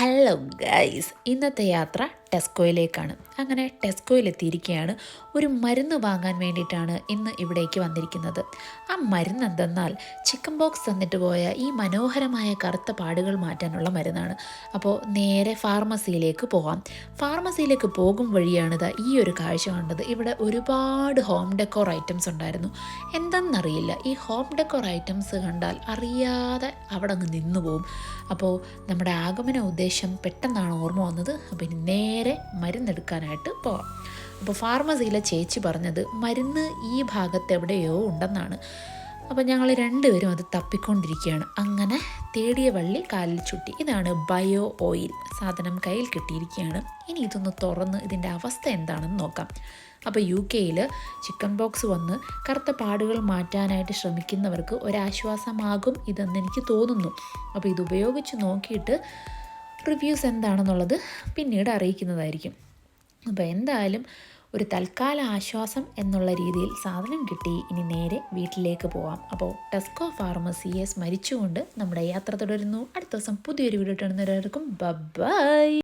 Hello guys, ഇന്നത്തെ യാത്ര ടെസ്കോയിലേക്കാണ്. അങ്ങനെ ടെസ്കോയിലെത്തിയിരിക്കുകയാണ്. ഒരു മരുന്ന് വാങ്ങാൻ വേണ്ടിയിട്ടാണ് ഇന്ന് ഇവിടേക്ക് വന്നിരിക്കുന്നത്. ആ മരുന്ന് എന്തെന്നാൽ ചിക്കൻ ബോക്സ് തന്നിട്ട് പോയ ഈ മനോഹരമായ കറുത്ത പാടുകൾ മാറ്റാനുള്ള മരുന്നാണ്. അപ്പോൾ നേരെ ഫാർമസിയിലേക്ക് പോകാം. ഫാർമസിയിലേക്ക് പോകും വഴിയാണിത് ഈ ഒരു കാഴ്ച കണ്ടത്. ഇവിടെ ഒരുപാട് ഹോം ഡെക്കോർ ഐറ്റംസ് ഉണ്ടായിരുന്നു. എന്തെന്നറിയില്ല, ഈ ഹോം ഡെക്കോർ ഐറ്റംസ് കണ്ടാൽ അറിയാതെ അവിടെ അങ്ങ് നിന്നു പോകും. അപ്പോൾ നമ്മുടെ ആഗമന ഉദ്ദേശം പെട്ടെന്നാണ് ഓർമ്മ വന്നത്. അപ്പോൾ ഇനി നേരെ മരുന്നെടുക്കാനായിട്ട് പോവാം. അപ്പോൾ ഫാർമസിയിലെ ചേച്ചി പറഞ്ഞത് മരുന്ന് ഈ ഭാഗത്ത് എവിടെയോ ഉണ്ടെന്നാണ്. അപ്പോൾ ഞങ്ങൾ രണ്ടുപേരും അത് തപ്പിക്കൊണ്ടിരിക്കുകയാണ്. അങ്ങനെ തേടിയ വള്ളി കാലിൽ ചുറ്റി. ഇതാണ് ബയോ ഓയിൽ. സാധനം കയ്യിൽ കിട്ടിയിരിക്കുകയാണ്. ഇനി ഇതൊന്ന് തുറന്ന് ഇതിൻ്റെ അവസ്ഥ എന്താണെന്ന് നോക്കാം. അപ്പോൾ UK-യിൽ ചിക്കൻ ബോക്സ് വന്ന് കറുത്ത പാടുകൾ മാറ്റാനായിട്ട് ശ്രമിക്കുന്നവർക്ക് ഒരാശ്വാസമാകും ഇതെന്ന് എനിക്ക് തോന്നുന്നു. അപ്പോൾ ഇത് ഉപയോഗിച്ച് നോക്കിയിട്ട് റിവ്യൂസ് എന്താണെന്നുള്ളത് പിന്നീട് അറിയിക്കുന്നതായിരിക്കും. അപ്പോൾ എന്തായാലും ഒരു തൽക്കാല ആശ്വാസം എന്നുള്ള രീതിയിൽ സാധനം കിട്ടി. ഇനി നേരെ വീട്ടിലേക്ക് പോവാം. അപ്പോൾ ടെസ്കോ ഫാർമസിയെ സ്മരിച്ചുകൊണ്ട് നമ്മുടെ യാത്ര തുടരുന്നു. അടുത്ത ദിവസം പുതിയൊരു വീഡിയോ കാണുന്നവരായിരിക്കും. ബൈ.